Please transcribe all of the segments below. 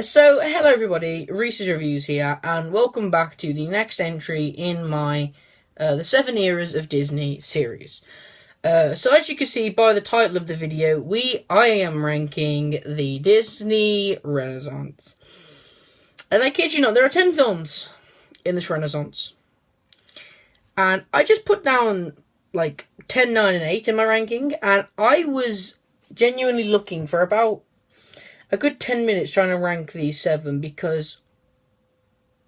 So, hello everybody, Reece's Reviews here, and welcome back to the next entry in my The 7 Eras of Disney series. So as you can see by the title of the video, I am ranking the Disney Renaissance. And I kid you not, there are 10 films in this Renaissance. And I just put down, 10, 9, and 8 in my ranking, and I was genuinely looking for about a good 10 minutes trying to rank these 7 because,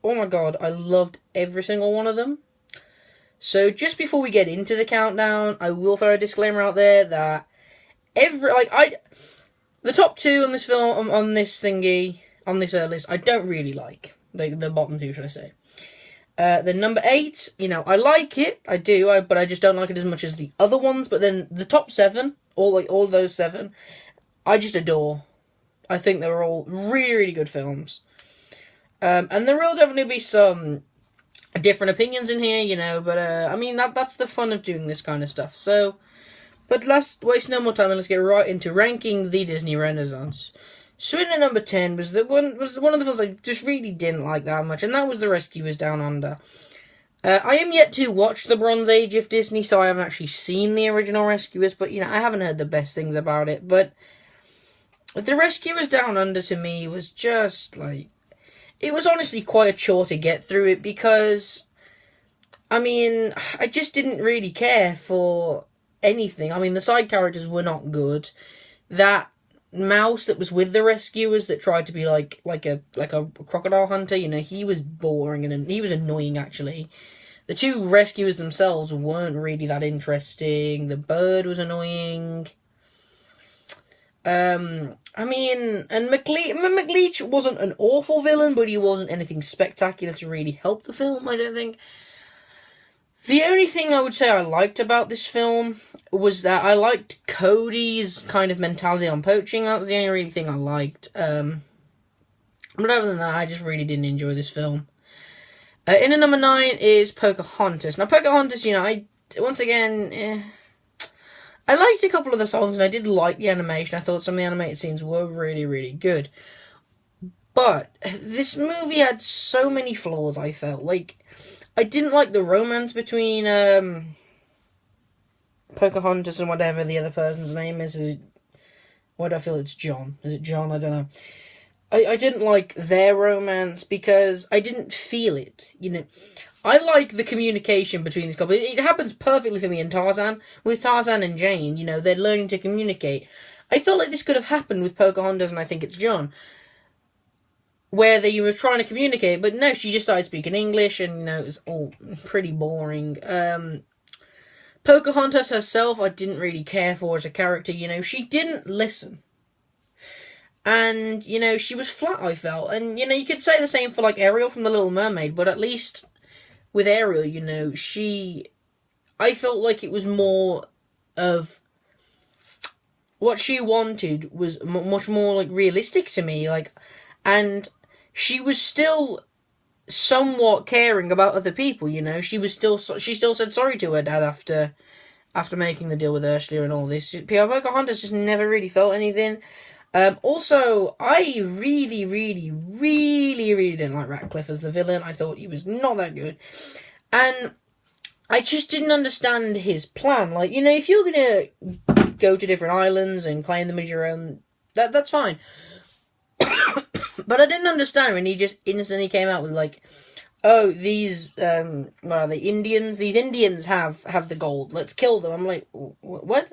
oh my god, I loved every single one of them. So just before we get into the countdown, I will throw a disclaimer out there that the top 2 on this film, on this list, I don't really like. The bottom 2, should I say. The number 8, I like it, I do, but I just don't like it as much as the other ones. But then the top 7, all those 7, I just adore. I think they were all really, really good films. And there will definitely be some different opinions in here, but that's the fun of doing this kind of stuff. So, but let's waste no more time and let's get right into ranking the Disney Renaissance. So in at number 10 was one of the films I just really didn't like that much, and that was The Rescuers Down Under. I am yet to watch The Bronze Age of Disney, so I haven't actually seen the original Rescuers, but, I haven't heard the best things about it, but The Rescuers Down Under to me was just, it was honestly quite a chore to get through it because, I just didn't really care for anything. The side characters were not good. That mouse that was with the rescuers that tried to be like a crocodile hunter, he was boring and he was annoying, actually. The 2 rescuers themselves weren't really that interesting. The bird was annoying. And McLeach wasn't an awful villain, but he wasn't anything spectacular to really help the film, I don't think. The only thing I would say I liked about this film was that I liked Cody's kind of mentality on poaching. That was the only really thing I liked. But other than that, I just really didn't enjoy this film. In at number 9 is Pocahontas. Now, Pocahontas, once again, I liked a couple of the songs, and I did like the animation. I thought some of the animated scenes were really, really good. But this movie had so many flaws, I felt. I didn't like the romance between Pocahontas and whatever the other person's name is. Why do I feel it's John? Is it John? I don't know. I didn't like their romance because I didn't feel it, I like the communication between these couples. It happens perfectly for me in Tarzan. With Tarzan and Jane, they're learning to communicate. I felt like this could have happened with Pocahontas and I think it's John. Where they were trying to communicate, but no, she just started speaking English and, it was all pretty boring. Pocahontas herself, I didn't really care for as a character, she didn't listen. And, she was flat, I felt. And, you could say the same for, Ariel from The Little Mermaid, but at least with Ariel, I felt like it was more of what she wanted was much more, realistic to me, and she was still somewhat caring about other people, she still said sorry to her dad after making the deal with Ursula and all this. Pocahontas just never really felt anything. Also, I really, really, really, really didn't like Ratcliffe as the villain. I thought he was not that good. And I just didn't understand his plan. If you're gonna go to different islands and claim them as your own, that's fine. But I didn't understand when he just instantly came out with, oh, these, what are they, Indians? These Indians have the gold. Let's kill them. I'm like, what?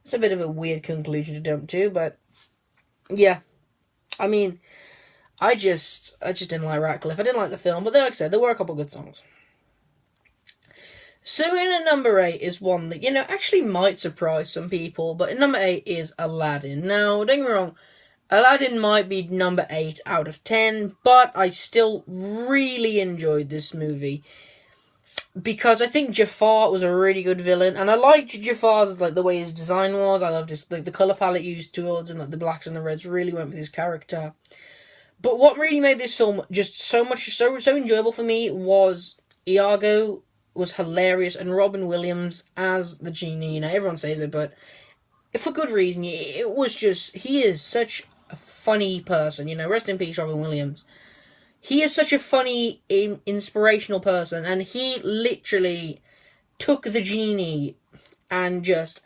It's a bit of a weird conclusion to jump to, but yeah, I just didn't like Ratcliffe. I didn't like the film, but like I said, there were a couple good songs. So in at number 8 is one that, actually might surprise some people, but in number 8 is Aladdin. Now, don't get me wrong, Aladdin might be number 8 out of 10, but I still really enjoyed this movie. Because I think Jafar was a really good villain, and I liked Jafar's, the way his design was. I loved his, the colour palette used towards him, the blacks and the reds really went with his character. But what really made this film just so enjoyable for me was Iago was hilarious, and Robin Williams as the genie, everyone says it, but for good reason. It was just, he is such a funny person. You know, rest in peace, Robin Williams. He is such a funny, inspirational person, and he literally took the genie and just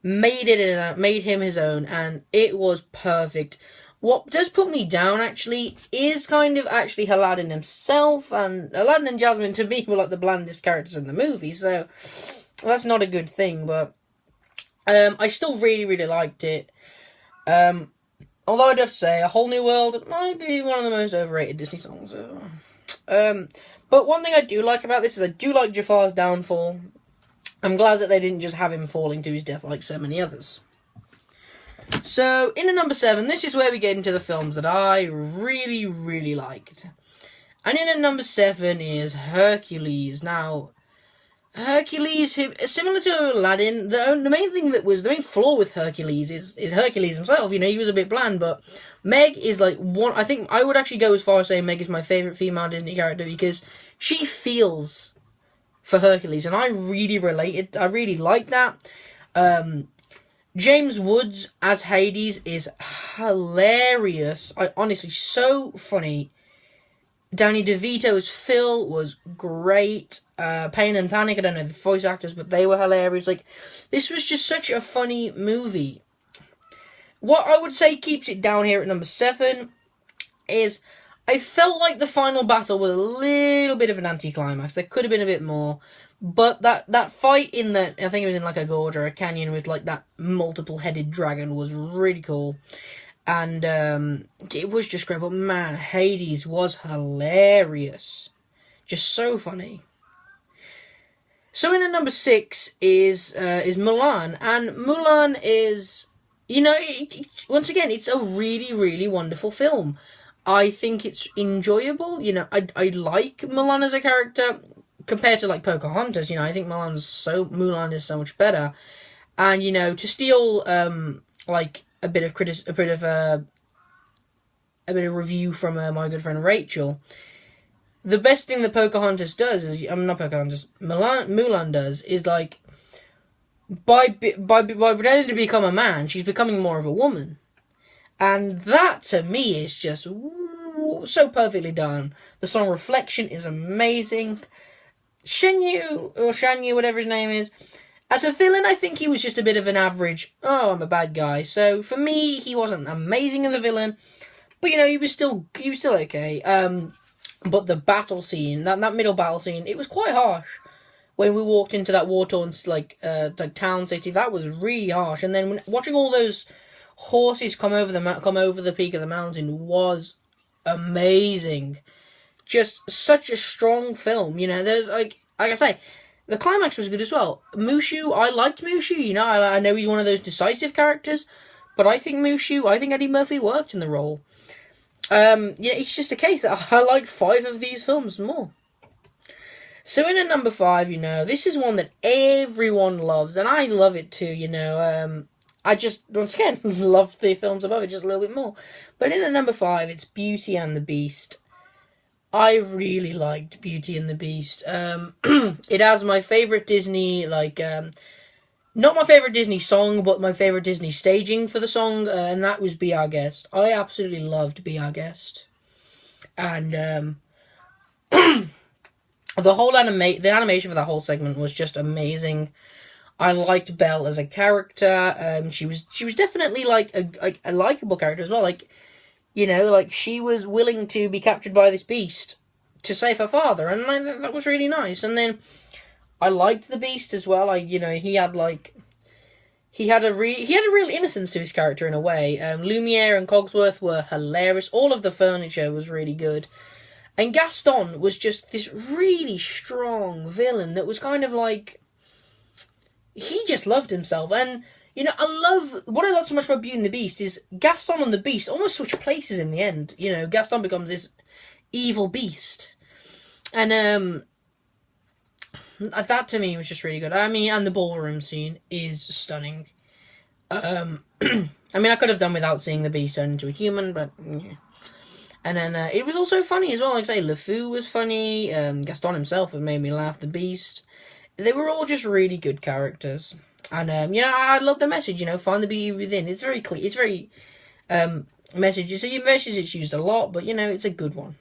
made him his own, and it was perfect. What does put me down, actually, is kind of actually Aladdin himself, and Aladdin and Jasmine, to me, were like the blandest characters in the movie, so that's not a good thing, but I still really, really liked it. Although I'd have to say, A Whole New World might be one of the most overrated Disney songs ever. But one thing I do like about this is I do like Jafar's downfall. I'm glad that they didn't just have him falling to his death like so many others. So, in at number 7, this is where we get into the films that I really, really liked. And in at number 7 is Hercules. Now, Hercules, similar to Aladdin, the main flaw with Hercules is Hercules himself. You know, he was a bit bland, but Meg is like one. I think I would actually go as far as saying Meg is my favourite female Disney character because she feels for Hercules, and I really related. I really like that. James Woods as Hades is hilarious. Honestly, so funny. Danny DeVito as Phil was great. Pain and Panic, I don't know the voice actors, but they were hilarious. Like, this was just such a funny movie. What I would say keeps it down here at number 7 is I felt like the final battle was a little bit of an anticlimax. There could have been a bit more. But that fight in I think it was in like a gorge or a canyon with like that multiple-headed dragon was really cool. And it was just great. But man, Hades was hilarious. Just so funny. So in at number 6 is Mulan. And Mulan is, you know, once again, it's a really, really wonderful film. I think it's enjoyable. You know, I like Mulan as a character. Compared to like Pocahontas, you know, I think Mulan is so much better, and you know, to steal like a bit of review from my good friend Rachel, the best thing that Pocahontas does is Mulan does is like by pretending to become a man, she's becoming more of a woman, and that to me is just so perfectly done. The song Reflection is amazing. Shanyu, whatever his name is, as a villain, I think he was just a bit of an average, I'm a bad guy. So for me, he wasn't amazing as a villain, but you know, he was still okay. But the battle scene, that middle battle scene, it was quite harsh. When we walked into that war-torn like town city, that was really harsh. And then watching all those horses come over the peak of the mountain was amazing. Just such a strong film, you know. There's like I say, the climax was good as well. Mushu, I liked Mushu. You know, I know he's one of those decisive characters, but I think Eddie Murphy worked in the role. Yeah, it's just a case that I like 5 of these films more. So in at number 5, you know, this is one that everyone loves, and I love it too. You know, I just once again love the films above it just a little bit more. But in at number 5, it's Beauty and the Beast. I really liked Beauty and the Beast. It has my favourite Disney, not my favourite Disney song, but my favourite Disney staging for the song, and that was Be Our Guest. I absolutely loved Be Our Guest. And the animation for that whole segment was just amazing. I liked Belle as a character. She was definitely like a likeable character as well. Like, you know, like, she was willing to be captured by this beast to save her father, and that was really nice. And then I liked the Beast as well. Like, you know, he had a real innocence to his character in a way. Lumiere and Cogsworth were hilarious. All of the furniture was really good. And Gaston was just this really strong villain that was kind of like, he just loved himself. And you know, what I love so much about Beauty and the Beast is Gaston and the Beast almost switch places in the end. You know, Gaston becomes this evil beast. And, that to me was just really good. I mean, and the ballroom scene is stunning. I mean, I could have done without seeing the Beast turn into a human, but, yeah. And then, it was also funny as well. Like I say, LeFou was funny. Gaston himself had made me laugh. The Beast. They were all just really good characters. And, you know, I love the message, you know, find the beauty within. It's very clear. It's very, message. It's a message it's used a lot, but, it's a good one.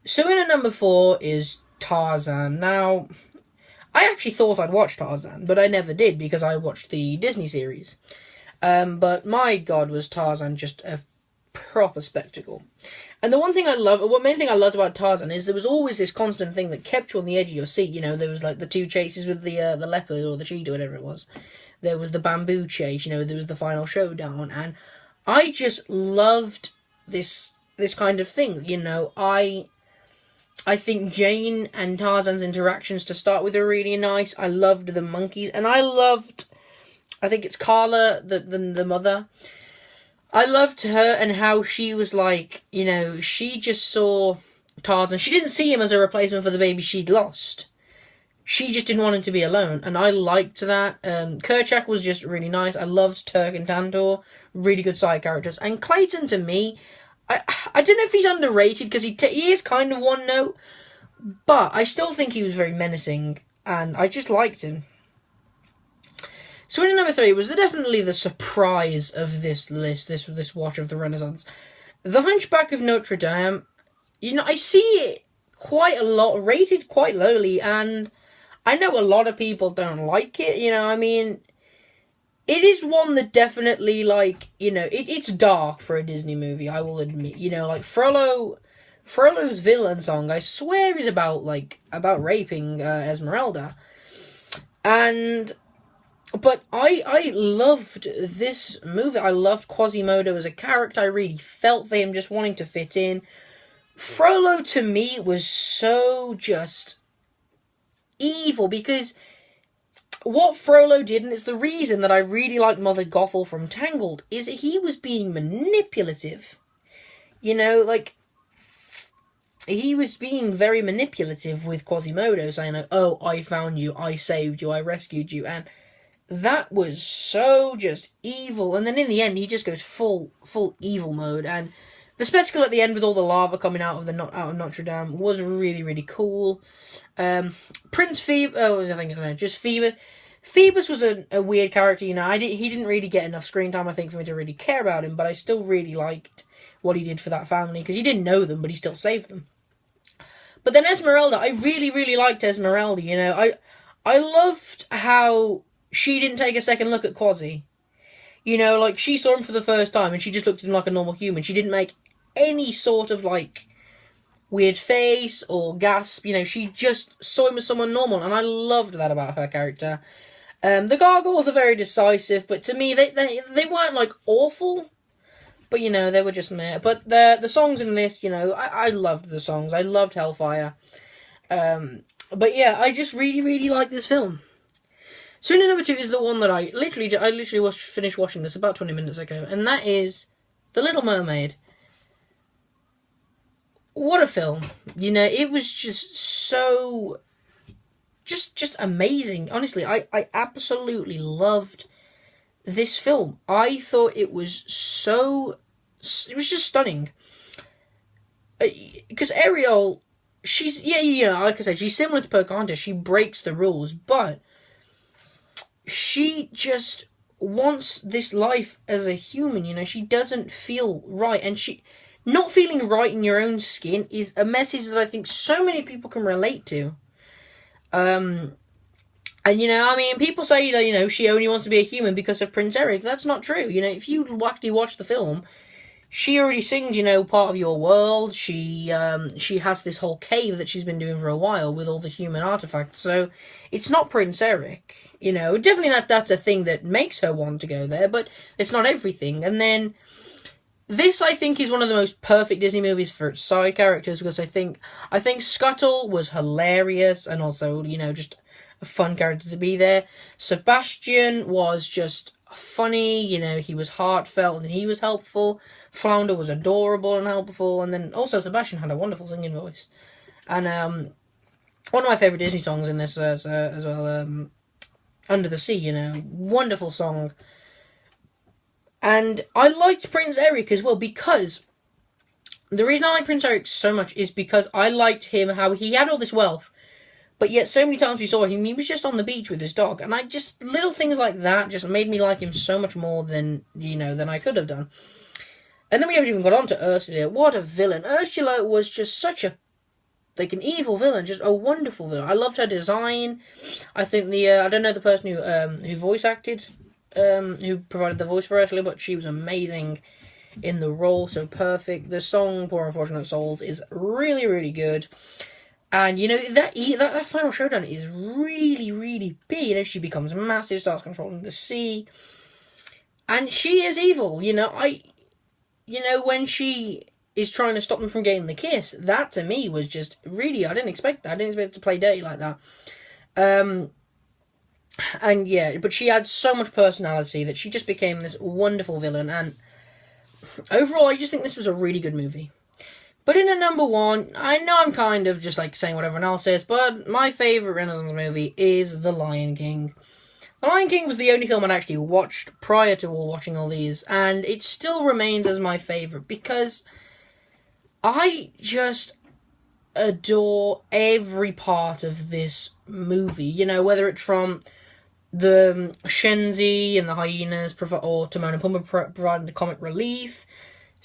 So in at number 4 is Tarzan. Now, I actually thought I'd watch Tarzan, but I never did because I watched the Disney series. But my God, was Tarzan just a proper spectacle. And the main thing I loved about Tarzan is there was always this constant thing that kept you on the edge of your seat. There was like the 2 chases with the leopard or the cheetah, whatever it was. There was the bamboo chase. There was the final showdown, and I just loved this kind of thing. I think Jane and Tarzan's interactions to start with are really nice. I loved the monkeys, and I think it's Carla, the mother. I loved her and how she was like, she just saw Tarzan. She didn't see him as a replacement for the baby she'd lost. She just didn't want him to be alone, and I liked that. Kerchak was just really nice. I loved Turk and Tantor, really good side characters. And Clayton, to me, I don't know if he's underrated, because he is kind of one note, but I still think he was very menacing, and I just liked him. So in number 3 was definitely the surprise of this list, this Watch of the Renaissance. The Hunchback of Notre Dame. I see it quite a lot, rated quite lowly, and I know a lot of people don't like it. It is one that definitely, it's dark for a Disney movie, I will admit. Frollo's villain song, I swear, is about raping Esmeralda. But I loved this movie. I loved Quasimodo as a character. I really felt for him just wanting to fit in. Frollo, to me, was so just evil, because what Frollo did, and it's the reason that I really like Mother Gothel from Tangled, is that he was being manipulative. He was being very manipulative with Quasimodo, saying, oh, I found you, I saved you, I rescued you, and that was so just evil. And then in the end, he just goes full evil mode, and the spectacle at the end with all the lava coming out of Notre Dame was really, really cool. Prince Phoebus, just Phoebus. Phoebus was a weird character, he didn't really get enough screen time, I think, for me to really care about him, but I still really liked what he did for that family, because he didn't know them, but he still saved them. But then Esmeralda, I really, really liked Esmeralda, I loved how she didn't take a second look at Quasi. She saw him for the first time, and she just looked at him like a normal human. She didn't make any sort of, weird face or gasp. She just saw him as someone normal, and I loved that about her character. The gargoyles are very decisive, but to me, they weren't, awful. But, they were just meh. But the songs in this, I loved the songs. I loved Hellfire. But, yeah, I just really, really liked this film. So in number 2 is the one that I literally finished watching this about 20 minutes ago, and that is The Little Mermaid. What a film. It was just so just amazing. Honestly, I absolutely loved this film. I thought it was just stunning. Because Ariel, she's like I said, she's similar to Pocahontas. She breaks the rules, but she just wants this life as a human, she doesn't feel right, and not feeling right in your own skin is a message that I think so many people can relate to. And people say, she only wants to be a human because of Prince Eric. That's not true. If you actually watch the film, she already sings, Part of Your World. She has this whole cave that she's been doing for a while with all the human artifacts. So it's not Prince Eric. Definitely that's a thing that makes her want to go there, but it's not everything. And then this, I think, is one of the most perfect Disney movies for its side characters, because I think Scuttle was hilarious and also, just a fun character to be there. Sebastian was just funny, he was heartfelt and he was helpful. Flounder was adorable and helpful, and then also Sebastian had a wonderful singing voice. And one of my favourite Disney songs in this as well, Under the Sea, wonderful song. And I liked Prince Eric as well, because the reason I like Prince Eric so much is because I liked him, how he had all this wealth, but yet so many times we saw him, he was just on the beach with his dog, and little things like that just made me like him so much more than I could have done. And then we haven't even got on to Ursula. What a villain. Ursula was just such a, like, an evil villain, just a wonderful villain. I loved her design. I think I don't know the person who voice acted, who provided the voice for Ursula, but she was amazing in the role, so perfect. The song Poor Unfortunate Souls is really, really good. And, you know, that final showdown is really, really big. You know, she becomes massive, starts controlling the sea. And she is evil, you know. When she is trying to stop them from getting the kiss, that to me was just really, I didn't expect that. I didn't expect it to play dirty like that. And yeah, but she had so much personality that she just became this wonderful villain. And overall, I just think this was a really good movie. But in the number one, I know I'm kind of just like saying what everyone else says, but my favourite Renaissance movie is The Lion King. The Lion King was the only film I'd actually watched prior to watching all these, and it still remains as my favourite because I just adore every part of this movie. You know, whether it's from the Shenzi and the hyenas, or Timon and Pumbaa providing the comic relief.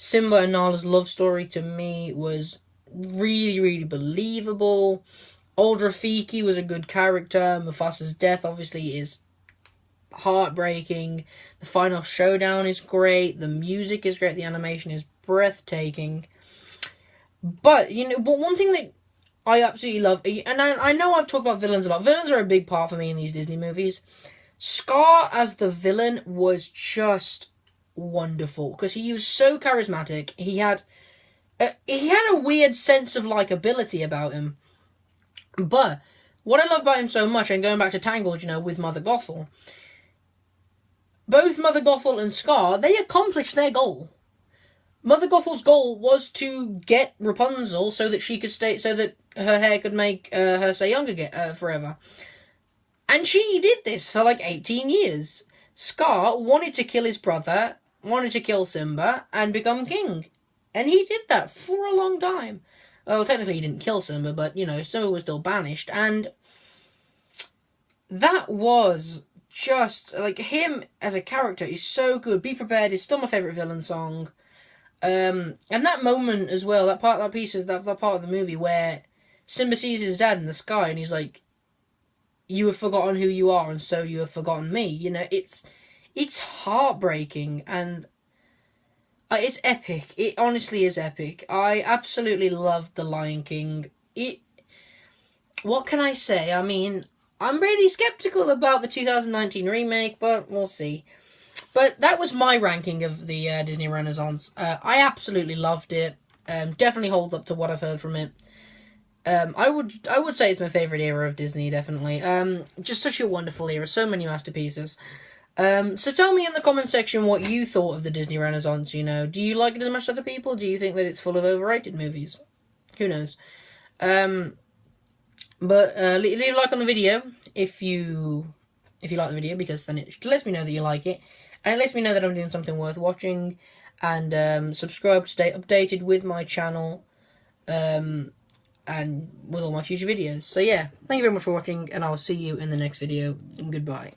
Simba and Nala's love story to me was really, really believable. Old Rafiki was a good character. Mufasa's death obviously is heartbreaking. The final showdown is great. The music is great. The animation is breathtaking. But one thing that I absolutely love, and I know I've talked about villains a lot. Villains are a big part for me in these Disney movies. Scar as the villain was just wonderful because he was so charismatic. He had a weird sense of likability about him. But what I love about him so much, and going back to Tangled, with Mother Gothel, both Mother Gothel and Scar, they accomplished their goal. Mother Gothel's goal was to get Rapunzel so that she could stay, so that her hair could make her stay young again forever. And she did this for like 18 years. Scar wanted to kill his brother, wanted to kill Simba, and become king. And he did that for a long time. Well, technically he didn't kill Simba, but, Simba was still banished. And that was just, like, him as a character is so good. Be Prepared is still my favourite villain song. And that moment as well, that part of the movie where Simba sees his dad in the sky and he's like, "You have forgotten who you are, and so you have forgotten me." It's heartbreaking, and it's epic. It honestly is epic. I absolutely loved The Lion King. What can I say? I mean, I'm really skeptical about the 2019 remake, but we'll see. But that was my ranking of the Disney Renaissance. I absolutely loved it. Definitely holds up to what I've heard from it. I would say it's my favourite era of Disney, definitely. Just such a wonderful era, so many masterpieces. So tell me in the comment section what you thought of the Disney Renaissance, Do you like it as much as other people? Do you think that it's full of overrated movies? Who knows? But leave a like on the video if you like the video, because then it lets me know that you like it. And it lets me know that I'm doing something worth watching. And subscribe to stay updated with my channel. And with all my future videos. So yeah, thank you very much for watching, and I'll see you in the next video. Goodbye.